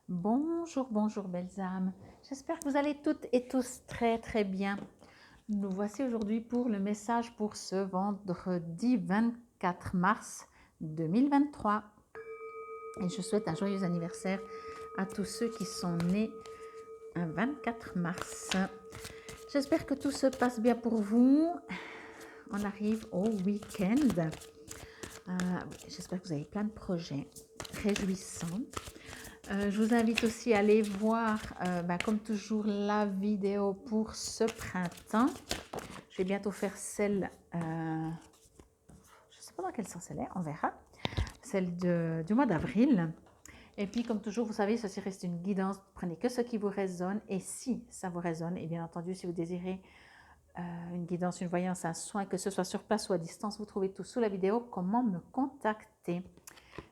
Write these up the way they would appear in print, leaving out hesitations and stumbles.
Bonjour, bonjour belles âmes. J'espère que vous allez toutes et tous très très bien. Nous voici aujourd'hui pour le message pour ce vendredi 24 mars 2023. Et je souhaite un joyeux anniversaire à tous ceux qui sont nés un 24 mars. J'espère que tout se passe bien pour vous. On arrive au week-end. J'espère que vous avez plein de projets réjouissants. Je vous invite aussi à aller voir, comme toujours, la vidéo pour ce printemps. Je vais bientôt faire celle, je ne sais pas dans quel sens elle est, on verra, celle du mois d'avril. Et puis, comme toujours, vous savez, ceci reste une guidance. Prenez que ce qui vous résonne. Et si ça vous résonne, et bien entendu, si vous désirez une guidance, une voyance, un soin, que ce soit sur place ou à distance, vous trouvez tout sous la vidéo. Comment me contacter?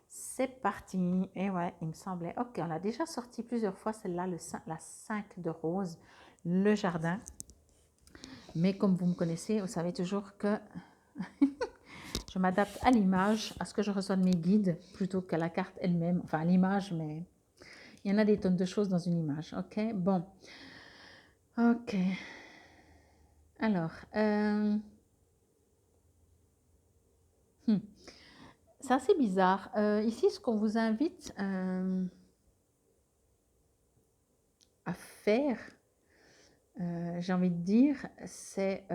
C'est parti. Et ouais, il me semblait. Ok, on l'a déjà sorti plusieurs fois, celle-là, la 5 de rose, le jardin. Mais comme vous me connaissez, vous savez toujours que je m'adapte à l'image, à ce que je reçois de mes guides, plutôt qu'à la carte elle-même. Enfin, à l'image, mais il y en a des tonnes de choses dans une image. Ok, bon. Ok. Alors, c'est assez bizarre. Ici, ce qu'on vous invite à faire, j'ai envie de dire, c'est,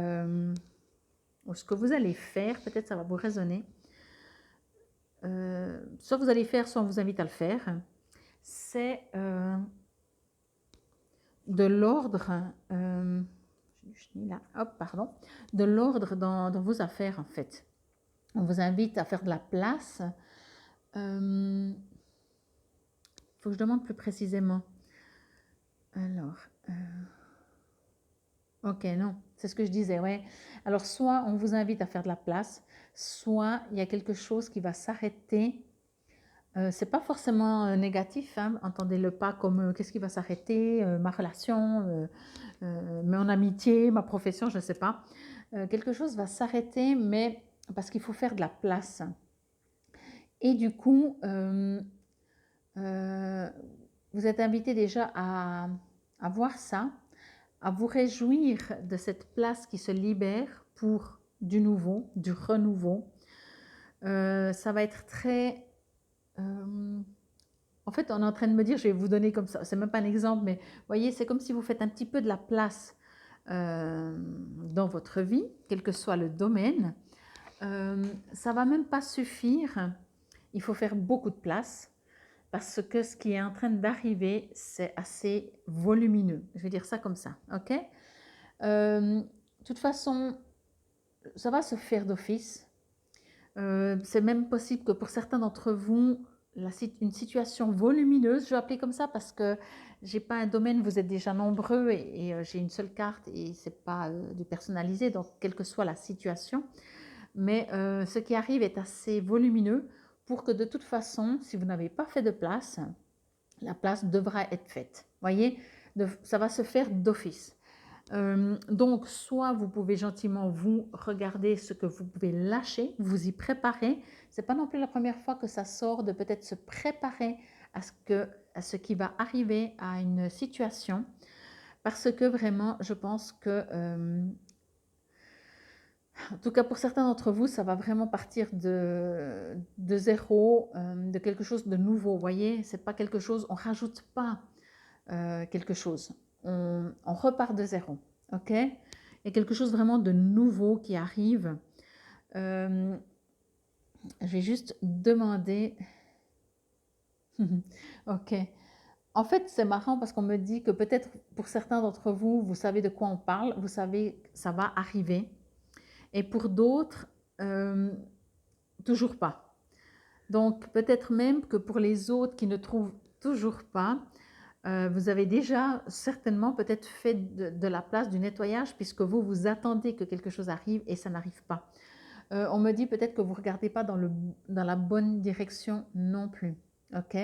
ou ce que vous allez faire, peut-être ça va vous résonner. Soit vous allez faire, soit on vous invite à le faire. C'est de l'ordre, de l'ordre dans vos affaires en fait. On vous invite à faire de la place. Il faut que je demande plus précisément. Alors, ok, non, c'est ce que je disais, ouais. Alors, soit on vous invite à faire de la place, soit il y a quelque chose qui va s'arrêter. C'est pas forcément négatif, hein, entendez-le pas comme qu'est-ce qui va s'arrêter, ma relation, mon amitié, ma profession, je ne sais pas. Quelque chose va s'arrêter, mais parce qu'il faut faire de la place. Et du coup, vous êtes invité déjà à voir ça, à vous réjouir de cette place qui se libère pour du nouveau, du renouveau. Ça va être très... en fait, on est en train de me dire, je vais vous donner comme ça, c'est même pas un exemple, mais vous voyez, c'est comme si vous faites un petit peu de la place dans votre vie, quel que soit le domaine. Ça va même pas suffire, il faut faire beaucoup de place parce que ce qui est en train d'arriver, c'est assez volumineux. Je vais dire ça comme ça, ok? De toute façon, ça va se faire d'office. C'est même possible que pour certains d'entre vous, une situation volumineuse, je vais appeler comme ça parce que j'ai pas un domaine, vous êtes déjà nombreux et j'ai une seule carte et c'est pas du personnalisé, donc quelle que soit la situation. Mais ce qui arrive est assez volumineux pour que de toute façon, si vous n'avez pas fait de place, la place devra être faite. Voyez, ça va se faire d'office. Donc, soit vous pouvez gentiment vous regarder ce que vous pouvez lâcher, vous y préparer. C'est pas non plus la première fois que ça sort de peut-être se préparer à ce qui va arriver à une situation, parce que vraiment, je pense que, en tout cas pour certains d'entre vous, ça va vraiment partir de zéro, de quelque chose de nouveau. Vous voyez, c'est pas quelque chose, on rajoute pas quelque chose, on repart de zéro. Ok, et quelque chose vraiment de nouveau qui arrive. Je vais juste demander. Ok. En fait, c'est marrant parce qu'on me dit que peut-être pour certains d'entre vous, vous savez de quoi on parle, vous savez que ça va arriver. Et pour d'autres, toujours pas. Donc, peut-être même que pour les autres qui ne trouvent toujours pas, vous avez déjà certainement peut-être fait de la place, du nettoyage, puisque vous, vous attendez que quelque chose arrive et ça n'arrive pas. On me dit peut-être que vous ne regardez pas dans la bonne direction non plus. Ok.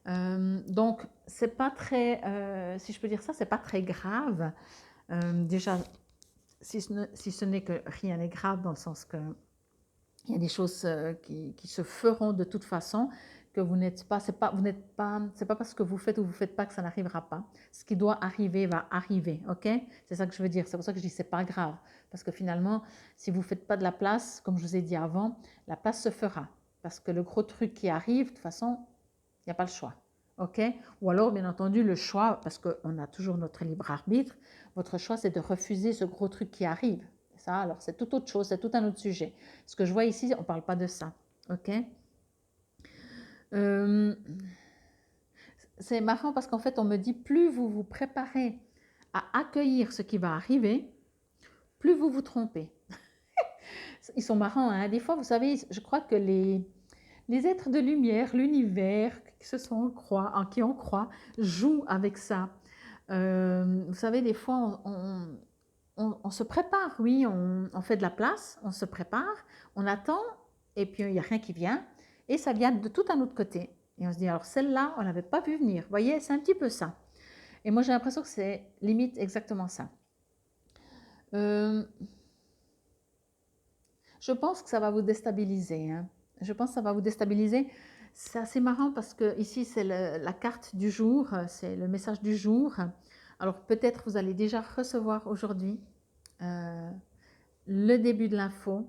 Donc, c'est pas très, si je peux dire ça, c'est pas très grave. Déjà, si ce n'est que rien n'est grave, dans le sens que il y a des choses qui se feront de toute façon, que vous n'êtes pas, c'est pas parce que vous faites ou vous faites pas que ça n'arrivera pas. Ce qui doit arriver va arriver, ok? C'est ça que je veux dire. C'est pour ça que je dis c'est pas grave, parce que finalement, si vous faites pas de la place, comme je vous ai dit avant, la place se fera, parce que le gros truc qui arrive, de toute façon, il n'y a pas le choix, ok? Ou alors, bien entendu, le choix, parce qu'on a toujours notre libre arbitre. Votre choix, c'est de refuser ce gros truc qui arrive. Ça, alors, c'est tout autre chose, c'est tout un autre sujet. Ce que je vois ici, on ne parle pas de ça, ok? C'est marrant parce qu'en fait, on me dit plus vous vous préparez à accueillir ce qui va arriver, plus vous vous trompez. Ils sont marrants, hein? Des fois, vous savez, je crois que les êtres de lumière, l'univers, en qui on croit, jouent avec ça. Vous savez, des fois, on se prépare, oui, on fait de la place, on se prépare, on attend, et puis il n'y a rien qui vient, et ça vient de tout un autre côté. Et on se dit, alors celle-là, on ne l'avait pas vu venir. Vous voyez, c'est un petit peu ça. Et moi, j'ai l'impression que c'est limite exactement ça. Je pense que ça va vous déstabiliser, hein. Je pense que ça va vous déstabiliser. C'est assez marrant parce que ici, c'est la carte du jour, c'est le message du jour. Alors peut-être vous allez déjà recevoir aujourd'hui le début de l'info,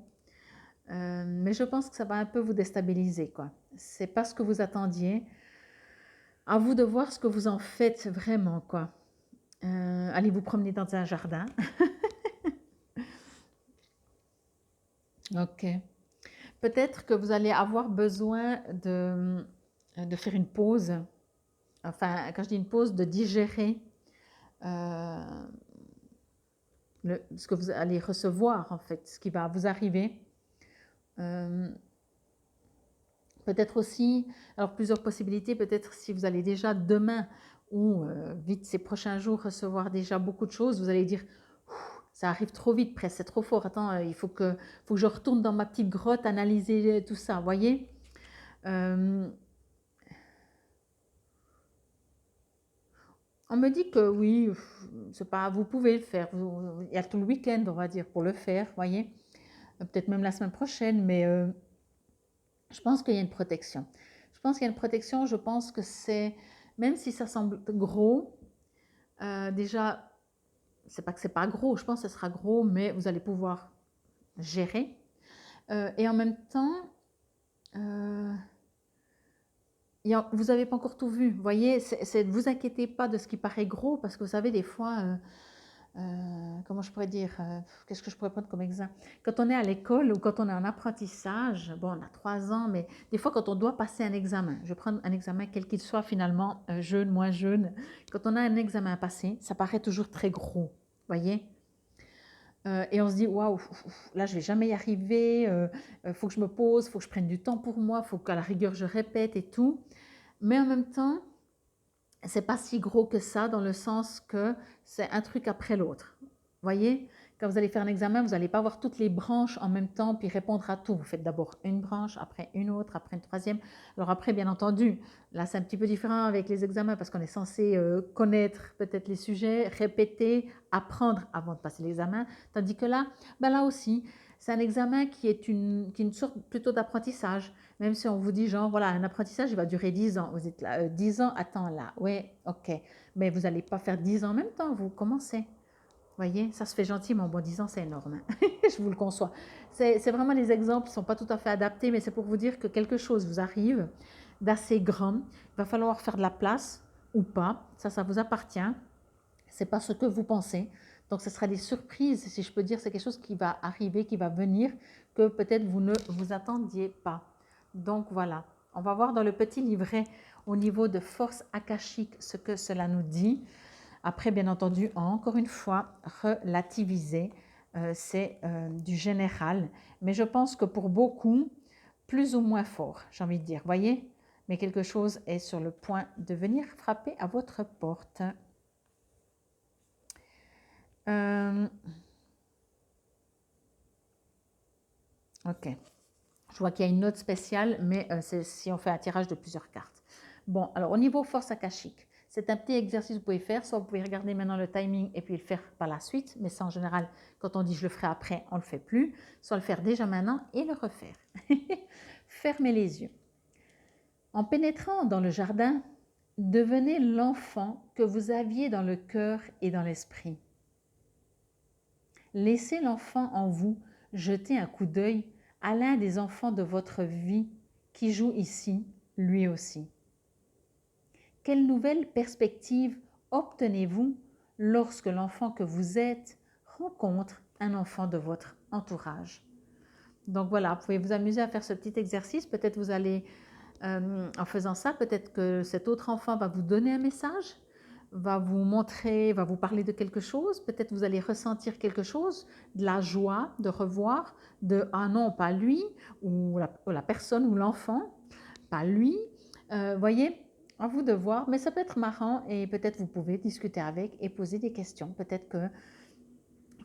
mais je pense que ça va un peu vous déstabiliser, quoi. C'est pas ce que vous attendiez. À vous de voir ce que vous en faites vraiment, quoi. Allez vous promener dans un jardin. Ok. Peut-être que vous allez avoir besoin de faire une pause. Enfin, quand je dis une pause, de digérer ce que vous allez recevoir, en fait, ce qui va vous arriver. Peut-être aussi, alors plusieurs possibilités, peut-être si vous allez déjà demain ou vite ces prochains jours recevoir déjà beaucoup de choses, vous allez dire ça arrive trop vite, presque, c'est trop fort, attends, il faut que je retourne dans ma petite grotte, analyser tout ça, voyez. On me dit que oui, c'est pas, vous pouvez le faire, il y a tout le week-end, on va dire, pour le faire, voyez. Peut-être même la semaine prochaine, mais je pense qu'il y a une protection. Je pense qu'il y a une protection, je pense que c'est, même si ça semble gros, déjà, c'est pas que c'est pas gros, je pense que ce sera gros, mais vous allez pouvoir gérer. Et en même temps, vous n'avez pas encore tout vu. Vous voyez, ne vous inquiétez pas de ce qui paraît gros, parce que vous savez, des fois, comment je pourrais dire, qu'est-ce que je pourrais prendre comme exemple? Quand on est à l'école ou quand on est en apprentissage, bon, on a 3 ans, mais des fois, quand on doit passer un examen, je vais prendre un examen quel qu'il soit finalement, jeune, moins jeune, quand on a un examen à passer, ça paraît toujours très gros, voyez? Et on se dit, waouh, là, je vais jamais y arriver, faut que je me pose, faut que je prenne du temps pour moi, faut qu'à la rigueur, je répète et tout. Mais en même temps, c'est pas si gros que ça dans le sens que c'est un truc après l'autre. Voyez, quand vous allez faire un examen, vous n'allez pas avoir toutes les branches en même temps puis répondre à tout. Vous faites d'abord une branche, après une autre, après une troisième. Alors après, bien entendu, là c'est un petit peu différent avec les examens parce qu'on est censé connaître peut-être les sujets, répéter, apprendre avant de passer l'examen. Tandis que là, ben là aussi, c'est un examen qui est une sorte plutôt d'apprentissage. Même si on vous dit genre, voilà, un apprentissage, il va durer 10 ans. Vous êtes là, 10 ans, attends là, ouais, ok. Mais vous n'allez pas faire 10 ans en même temps, vous commencez. Voyez, ça se fait gentiment. Bon, 10 ans, c'est énorme, hein. Je vous le conçois. C'est vraiment des exemples qui ne sont pas tout à fait adaptés, mais c'est pour vous dire que quelque chose vous arrive d'assez grand. Il va falloir faire de la place ou pas. Ça vous appartient. Ce n'est pas ce que vous pensez. Donc, ce sera des surprises, si je peux dire. C'est quelque chose qui va arriver, qui va venir, que peut-être vous ne vous attendiez pas. Donc, voilà. On va voir dans le petit livret au niveau de force akashique ce que cela nous dit. Après, bien entendu, encore une fois, relativiser, c'est du général. Mais je pense que pour beaucoup, plus ou moins fort, j'ai envie de dire. Voyez? Mais quelque chose est sur le point de venir frapper à votre porte. Ok. Je vois qu'il y a une note spéciale, mais c'est si on fait un tirage de plusieurs cartes. Bon, alors au niveau force akashique, c'est un petit exercice que vous pouvez faire. Soit vous pouvez regarder maintenant le timing et puis le faire par la suite. Mais ça, en général, quand on dit je le ferai après, on ne le fait plus. Soit le faire déjà maintenant et le refaire. Fermez les yeux. En pénétrant dans le jardin, devenez l'enfant que vous aviez dans le cœur et dans l'esprit. Laissez l'enfant en vous jeter un coup d'œil à l'un des enfants de votre vie qui joue ici, lui aussi. Quelle nouvelle perspective obtenez-vous lorsque l'enfant que vous êtes rencontre un enfant de votre entourage? Donc voilà, vous pouvez vous amuser à faire ce petit exercice. Peut-être vous allez, en faisant ça, peut-être que cet autre enfant va vous donner un message, va vous montrer, va vous parler de quelque chose. Peut-être vous allez ressentir quelque chose, de la joie de revoir, de ah non, pas lui, ou la personne ou l'enfant, pas lui. Voyez, à vous de voir, mais ça peut être marrant et peut-être vous pouvez discuter avec et poser des questions. Peut-être que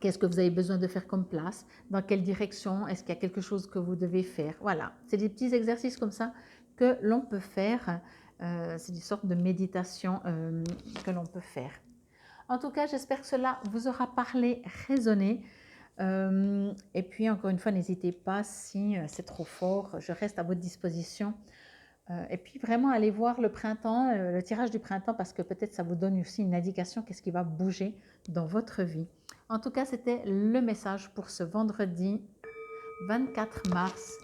qu'est-ce que vous avez besoin de faire comme place, dans quelle direction, est-ce qu'il y a quelque chose que vous devez faire. Voilà, c'est des petits exercices comme ça que l'on peut faire. C'est des sortes de méditation que l'on peut faire. En tout cas, j'espère que cela vous aura parlé, résonné. Et puis, encore une fois, n'hésitez pas si c'est trop fort, je reste à votre disposition. Et puis, vraiment, allez voir le printemps, le tirage du printemps, parce que peut-être ça vous donne aussi une indication qu'est-ce qui va bouger dans votre vie. En tout cas, c'était le message pour ce vendredi 24 mars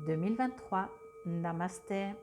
2023. Namasté.